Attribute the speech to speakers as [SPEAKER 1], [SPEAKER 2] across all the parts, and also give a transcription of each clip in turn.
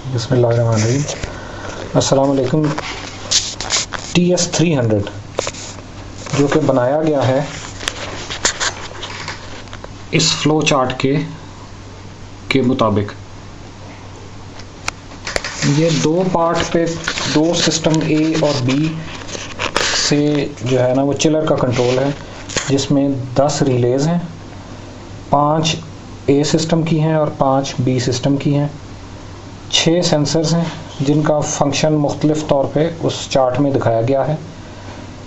[SPEAKER 1] बिस्मिल्लाहिर्रहमानिर्रहीम। अस्सलाम वालेकुम। TS300 जो कि बनाया गया है इस फ्लो चार्ट के मुताबिक, ये दो पार्ट पे दो सिस्टम ए और बी से जो है ना वो चिलर का कंट्रोल है, जिसमें 10 रिलेज हैं, 5 ए सिस्टम की हैं और 5 बी सिस्टम की हैं। 6 सेंसर्स हैं जिनका फंक्शन मुख्तलिफ तौर पे उस चार्ट में दिखाया गया है।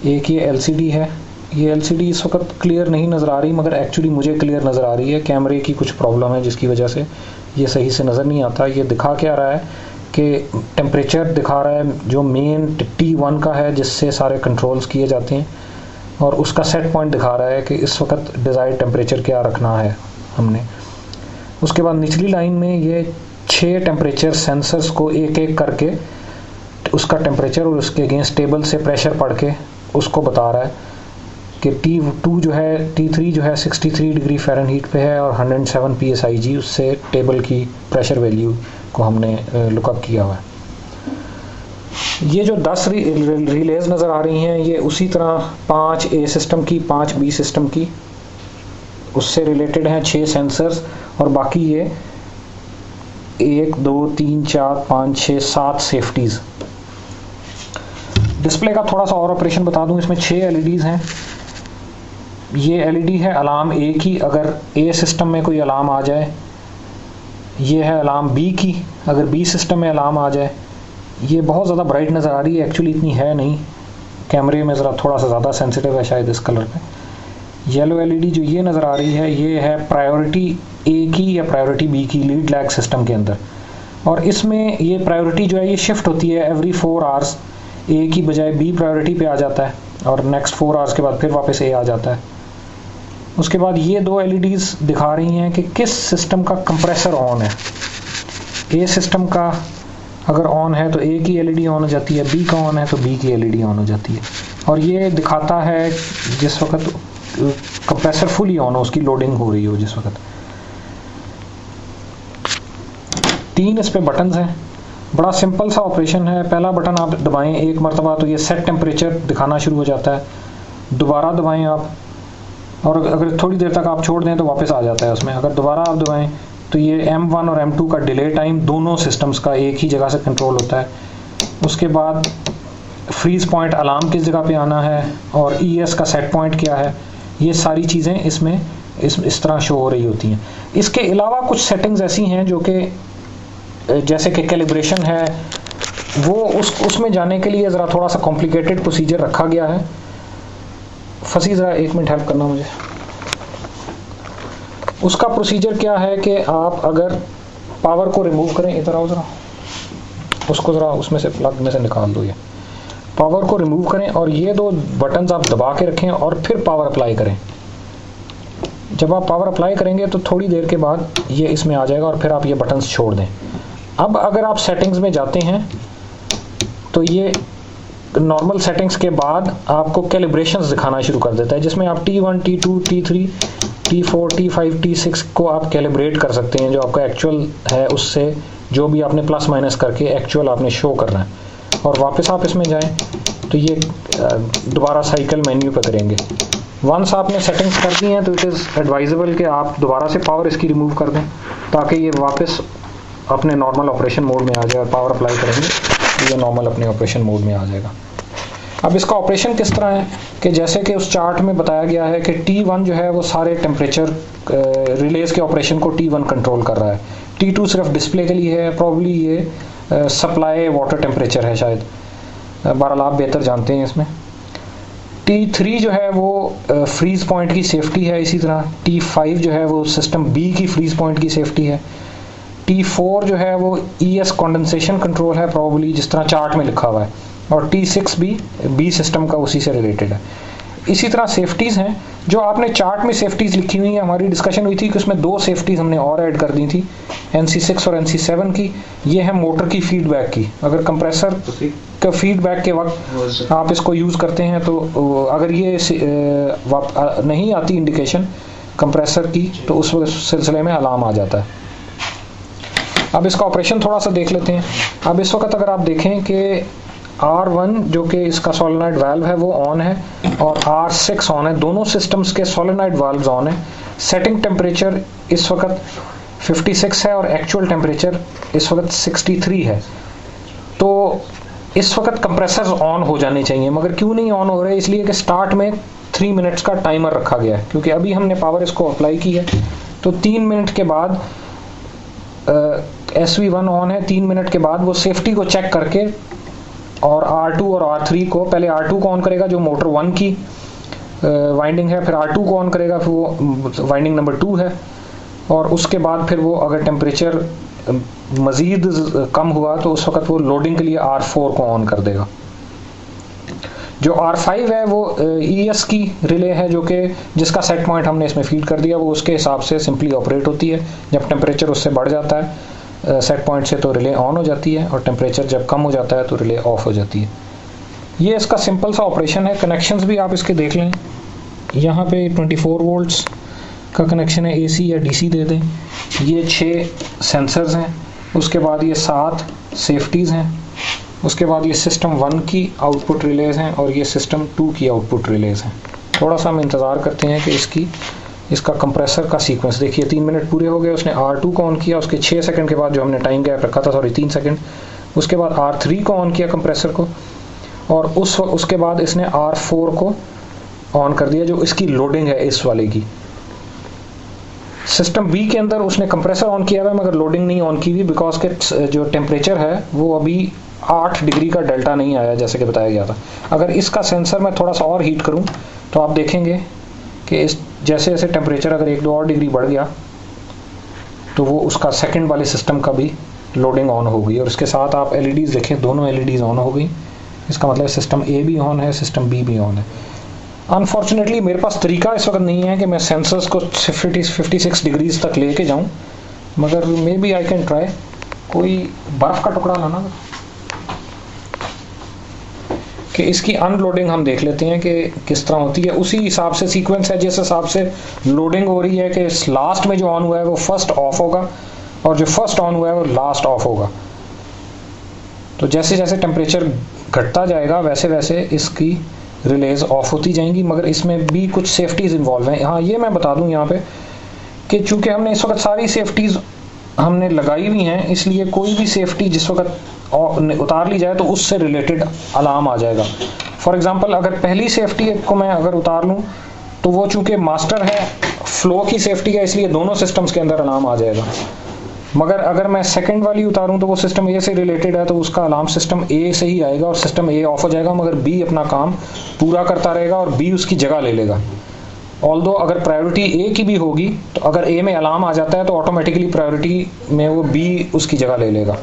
[SPEAKER 1] एक ये LCD है। ये LCD इस वक्त क्लियर नहीं नज़र आ रही, मगर एक्चुअली मुझे क्लियर नज़र आ रही है। कैमरे की कुछ प्रॉब्लम है जिसकी वजह से ये सही से नज़र नहीं आता। ये दिखा क्या रहा है कि टेम्परेचर दिखा रहा है जो मेन T1 का है, जिससे सारे कंट्रोल्स किए जाते हैं, और उसका सेट पॉइंट दिखा रहा है कि इस वक्त डिज़ायर्ड टेम्परेचर क्या रखना है हमने। उसके बाद निचली लाइन में ये 6 टेम्परेचर सेंसर्स को एक एक करके उसका टेम्परेचर और उसके अगेंस्ट टेबल से प्रेशर पढ़ के उसको बता रहा है कि T2 जो है, T3 जो है 63 डिग्री फ़ारेनहीट पे है और 107 PSIG, उससे टेबल की प्रेशर वैल्यू को हमने लुकअप किया हुआ है। ये जो 10 रिलेज नज़र आ रही हैं, ये उसी तरह 5 ए सिस्टम की, 5 बी सिस्टम की, उससे रिलेटेड हैं 6 सेंसर्स, और बाकी ये 1 2 3 4 5 6 7 सेफ्टीज़। डिस्प्ले का थोड़ा सा और ऑपरेशन बता दूं, इसमें 6 LEDs हैं। ये LED है अलार्म A की, अगर A सिस्टम में कोई अलार्म आ जाए। ये है अलार्म B की, अगर B सिस्टम में अलार्म आ जाए। ये बहुत ज़्यादा ब्राइट नज़र आ रही है, एक्चुअली इतनी है नहीं, कैमरे में ज़रा थोड़ा सा ज़्यादा सेंसिटिव है शायद इस कलर पे। येलो LED जो ये नज़र आ रही है, ये है प्रायोरिटी A की या प्रायोरिटी B की लीड लैग सिस्टम के अंदर, और इसमें ये प्रायोरिटी जो है ये शिफ्ट होती है एवरी 4 आवर्स। A की बजाय B प्रायोरिटी पे आ जाता है और नेक्स्ट 4 आवर्स के बाद फिर वापस A आ जाता है। उसके बाद ये 2 LEDs दिखा रही हैं कि किस सिस्टम का कंप्रेसर ऑन है। A सिस्टम का अगर ऑन है तो A की LED ऑन हो जाती है, B का ऑन है तो B की LED ऑन हो जाती है, और ये दिखाता है जिस वक्त कंप्रेसर फुली ऑन हो, उसकी लोडिंग हो रही हो जिस वक्त। 3 इस पे बटन्स हैं। बड़ा सिंपल सा ऑपरेशन है। पहला बटन आप दबाएं एक मरतबा तो ये सेट टेम्परेचर दिखाना शुरू हो जाता है। दोबारा दबाएं आप, और अगर थोड़ी देर तक आप छोड़ दें तो वापस आ जाता है उसमें। अगर दोबारा आप दबाएं तो ये M1 और M2 का डिले टाइम दोनों सिस्टम्स का एक ही जगह से कंट्रोल होता है। उसके बाद फ्रीज पॉइंट अलार्म किस जगह पे आना है और ES का सेट पॉइंट क्या है, ये सारी चीज़ें इसमें इस तरह शो हो रही होती हैं। इसके अलावा कुछ सेटिंग्स ऐसी हैं जो कि जैसे कि कैलिब्रेशन है, वो उसमें जाने के लिए ज़रा थोड़ा सा कॉम्प्लिकेटेड प्रोसीजर रखा गया है। फसी ज़रा 1 मिनट हेल्प करना मुझे। उसका प्रोसीजर क्या है कि आप अगर पावर को रिमूव करें, इधर आओ ज़रा, उसको ज़रा उसमें से प्लग में से निकाल दो। ये पावर को रिमूव करें और ये 2 बटन्स आप दबा के रखें और फिर पावर अप्लाई करें। जब आप पावर अप्लाई करेंगे तो थोड़ी देर के बाद ये इसमें आ जाएगा और फिर आप ये बटन्स छोड़ दें। अब अगर आप सेटिंग्स में जाते हैं तो ये नॉर्मल सेटिंग्स के बाद आपको कैलिब्रेशंस दिखाना शुरू कर देता है, जिसमें आप T1 T2 T3 T4 T5 T6 को आप कैलिब्रेट कर सकते हैं। जो आपका एक्चुअल है उससे जो भी आपने प्लस माइनस करके एक्चुअल आपने शो करना है, और वापस आप इसमें जाएं तो ये दोबारा साइकिल मेन्यू पर करेंगे। वंस आपने सेटिंग्स कर दी हैं तो इट इज़ एडवाइजेबल कि आप दोबारा से पावर इसकी रिमूव कर दें ताकि ये वापस अपने नॉर्मल ऑपरेशन मोड में आ जाए, और पावर अप्लाई करेंगे तो ये नॉर्मल अपने ऑपरेशन मोड में आ जाएगा। अब इसका ऑपरेशन किस तरह है कि जैसे कि उस चार्ट में बताया गया है कि T1 जो है वो सारे टेम्परेचर रिलेज के ऑपरेशन को T1 कंट्रोल कर रहा है। T2 सिर्फ डिस्प्ले के लिए है, प्रॉब्ली ये सप्लाई वाटर टेम्परेचर है शायद, बहरहाल आप बेहतर जानते हैं इसमें। T3 जो है वो फ्रीज पॉइंट की सेफ्टी है। इसी तरह T5 जो है वो सिस्टम B की फ्रीज पॉइंट की सेफ्टी है। T4 जो है वो ES कंडेंसेशन कंट्रोल है, प्रॉब्ली जिस तरह चार्ट में लिखा हुआ है, और T6 भी B सिस्टम का उसी से रिलेटेड है। इसी तरह सेफ्टीज़ हैं जो आपने चार्ट में सेफ्टीज़ लिखी हुई हैं। हमारी डिस्कशन हुई थी कि उसमें 2 सेफ्टीज़ हमने और ऐड कर दी थी, NC6 और NC7 की। ये है मोटर की फीडबैक की। अगर कंप्रेसर का फीडबैक के वक्त आप इसको यूज़ करते हैं तो अगर ये नहीं आती इंडिकेशन कंप्रेसर की तो उस सिलसिले में अलार्म आ जाता है। अब इसका ऑपरेशन थोड़ा सा देख लेते हैं। अब इस वक्त अगर आप देखें कि R1 जो कि इसका सोलेनॉइड वाल्व है वो ऑन है और R6 ऑन है, दोनों सिस्टम्स के सोलेनॉइड वाल्व्स ऑन है। सेटिंग टेम्परेचर इस वक्त 56 है और एक्चुअल टेम्परेचर इस वक्त 63 है। तो इस वक्त कंप्रेसर्स ऑन हो जाने चाहिए, मगर क्यों नहीं ऑन हो रहे? इसलिए कि स्टार्ट में 3 मिनट्स का टाइमर रखा गया है, क्योंकि अभी हमने पावर इसको अप्लाई की है। तो 3 मिनट के बाद SV1 ऑन है, 3 मिनट के बाद वो सेफ्टी को चेक करके और R2 और R3 को, पहले R2 को ऑन करेगा जो मोटर 1 की वाइंडिंग है, फिर R2 को ऑन करेगा, फिर वो वाइंडिंग नंबर 2 है, और उसके बाद फिर वो अगर टेम्परेचर मज़ीद कम हुआ तो उस वक्त वो लोडिंग के लिए R4 को ऑन कर देगा। जो R5 है वो ES की रिले है, जो कि जिसका सेट पॉइंट हमने इसमें फीड कर दिया, वो उसके हिसाब से सिंपली ऑपरेट होती है। जब टेम्परेचर उससे बढ़ जाता है सेट पॉइंट से तो रिले ऑन हो जाती है, और टेम्परेचर जब कम हो जाता है तो रिले ऑफ हो जाती है। ये इसका सिंपल सा ऑपरेशन है। कनेक्शंस भी आप इसके देख लें। यहाँ पे 24 वोल्ट्स का कनेक्शन है, AC या DC दे दें। ये 6 सेंसर्स हैं, उसके बाद ये 7 सेफ्टीज़ हैं, उसके बाद ये सिस्टम 1 की आउटपुट रिलेज़ हैं और ये सिस्टम 2 की आउटपुट रिलेज़ हैं। थोड़ा सा हम इंतज़ार करते हैं कि इसका कंप्रेसर का सीक्वेंस देखिए। 3 मिनट पूरे हो गए, उसने R2 को ऑन किया, उसके 6 सेकंड के बाद जो हमने टाइम गैप रखा था, 3 सेकंड, उसके बाद R3 को ऑन किया कंप्रेसर को, और उसके बाद इसने R4 को ऑन कर दिया जो इसकी लोडिंग है इस वाले की। सिस्टम बी के अंदर उसने कंप्रेसर ऑन किया हुआ है मगर लोडिंग नहीं ऑन की हुई, बिकॉज के जो टेम्परेचर है वो अभी 8 डिग्री का डेल्टा नहीं आया जैसे कि बताया गया था। अगर इसका सेंसर मैं थोड़ा सा और हीट करूं तो आप देखेंगे कि इस जैसे जैसे टेम्परेचर अगर 1-2 और डिग्री बढ़ गया तो वो उसका सेकंड वाले सिस्टम का भी लोडिंग ऑन हो गई, और इसके साथ आप LEDs देखें, दोनों LEDs ऑन हो गई। इसका मतलब सिस्टम A भी ऑन है, सिस्टम B भी ऑन है। अनफॉर्चुनेटली मेरे पास तरीका इस वक्त नहीं है कि मैं सेंसर्स को 56 डिग्रीज तक लेके जाऊं, मगर maybe I can try. कोई बर्फ़ का टुकड़ा लाना कि इसकी अनलोडिंग हम देख लेते हैं कि किस तरह होती है। उसी हिसाब से सीक्वेंस है जिस हिसाब से लोडिंग हो रही है कि लास्ट में जो ऑन हुआ है वो फर्स्ट ऑफ होगा और जो फर्स्ट ऑन हुआ है वो लास्ट ऑफ होगा। तो जैसे जैसे टेम्परेचर घटता जाएगा वैसे वैसे इसकी रिलेज ऑफ होती जाएंगी, मगर इसमें भी कुछ सेफ्टीज़ इन्वॉल्व हैं। हाँ, ये मैं बता दूं यहाँ पे कि चूँकि हमने इस वक्त सारी सेफ्टीज़ हमने लगाई हुई हैं, इसलिए कोई भी सेफ्टी जिस वक्त उतार ली जाए तो उससे रिलेटेड अलार्म आ जाएगा। फॉर एग्ज़ाम्पल अगर पहली सेफ्टी को मैं अगर उतार लूँ तो वो चूँकि मास्टर है, फ्लो की सेफ्टी है, इसलिए दोनों सिस्टम्स के अंदर अलार्म आ जाएगा। मगर अगर मैं सेकंड वाली उतारूं तो वो सिस्टम A से रिलेटेड है तो उसका अलार्म सिस्टम A से ही आएगा और सिस्टम A ऑफ हो जाएगा, मगर B अपना काम पूरा करता रहेगा और B उसकी जगह ले लेगा। ऑल्दो अगर प्रायोरिटी A की भी होगी तो अगर A में अलार्म आ जाता है तो ऑटोमेटिकली प्रायोरिटी में वो B उसकी जगह ले लेगा।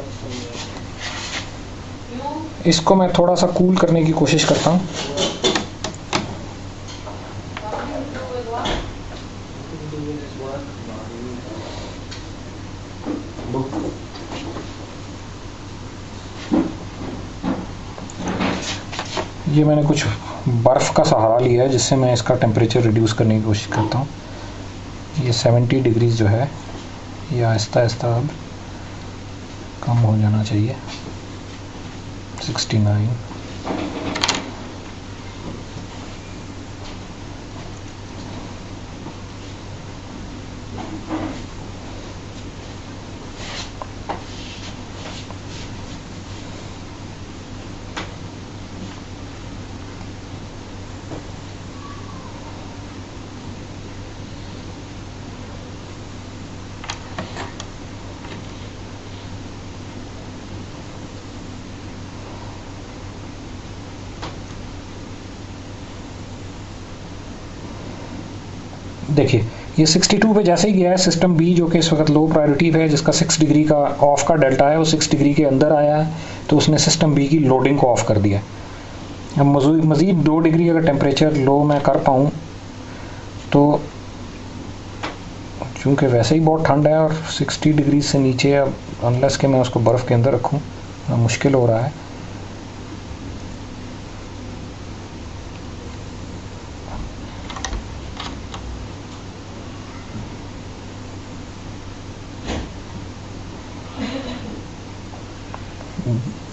[SPEAKER 1] इसको मैं थोड़ा सा कूल करने की कोशिश करता हूँ। ये मैंने कुछ बर्फ़ का सहारा लिया है जिससे मैं इसका टेम्परेचर रिड्यूस करने की कोशिश करता हूँ। ये 70 डिग्रीज जो है ये आहिस्ता आहिस्ता अब कम हो जाना चाहिए। 69। देखिए ये 62 पे जैसे ही गया है, सिस्टम बी जो कि इस वक्त लो प्रायोरिटी है जिसका 6 डिग्री का ऑफ का डेल्टा है वो 6 डिग्री के अंदर आया है, तो उसने सिस्टम बी की लोडिंग को ऑफ कर दिया। अब मज़ीद 2 डिग्री अगर टेम्परेचर लो मैं कर पाऊँ तो, चूँकि वैसे ही बहुत ठंड है और 60 डिग्री से नीचे अब अनलेस कि मैं उसको बर्फ़ के अंदर रखूँ मुश्किल हो रहा है।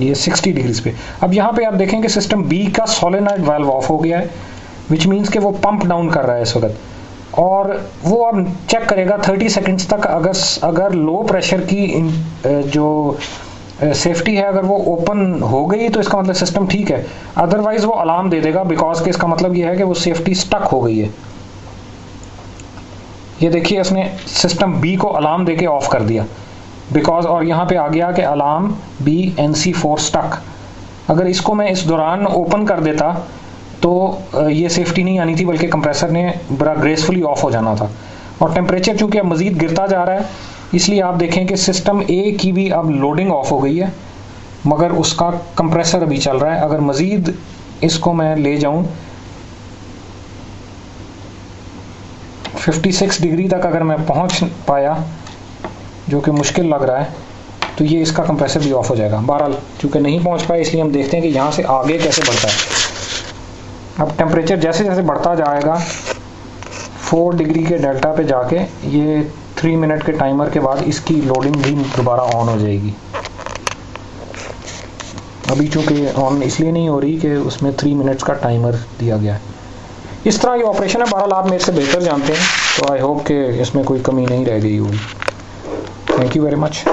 [SPEAKER 1] ये 60 डिग्रीज पे। अब यहाँ पे आप देखें कि सिस्टम बी का सोलेनॉइड वाल्व ऑफ हो गया है, विच मीन्स कि वो पंप डाउन कर रहा है इस वक्त, और वो अब चेक करेगा 30 सेकंड्स तक। अगर लो प्रेशर की जो सेफ्टी है अगर वो ओपन हो गई तो इसका मतलब सिस्टम ठीक है, अदरवाइज वो अलार्म दे देगा, बिकॉज कि इसका मतलब ये है कि वो सेफ्टी स्टक हो गई है। ये देखिए इसने सिस्टम बी को अलार्म देके ऑफ कर दिया बिकॉज, और यहाँ पे आ गया कि अलार्म बी NC4 स्टक। अगर इसको मैं इस दौरान ओपन कर देता तो ये सेफ्टी नहीं आनी थी, बल्कि कंप्रेसर ने बड़ा ग्रेसफुली ऑफ हो जाना था। और टेम्परेचर चूंकि अब मज़ीद गिरता जा रहा है, इसलिए आप देखें कि सिस्टम ए की भी अब लोडिंग ऑफ हो गई है, मगर उसका कंप्रेसर अभी चल रहा है। अगर मज़ीद इसको मैं ले जाऊं 56 डिग्री तक अगर मैं पहुंच पाया, जो कि मुश्किल लग रहा है, तो ये इसका कंप्रेसर भी ऑफ हो जाएगा। बहरहाल चूँकि नहीं पहुंच पाया, इसलिए हम देखते हैं कि यहाँ से आगे कैसे बढ़ता है। अब टेम्परेचर जैसे जैसे बढ़ता जाएगा 4 डिग्री के डेल्टा पे जाके ये 3 मिनट के टाइमर के बाद इसकी लोडिंग भी दोबारा ऑन हो जाएगी। अभी चूँकि ऑन इसलिए नहीं हो रही कि उसमें 3 मिनट्स का टाइमर दिया गया है। इस तरह ये ऑपरेशन है। बहरहाल आप मेरे से बेहतर जानते हैं, तो आई होप कि इसमें कोई कमी नहीं रह गई होगी। Thank you very much.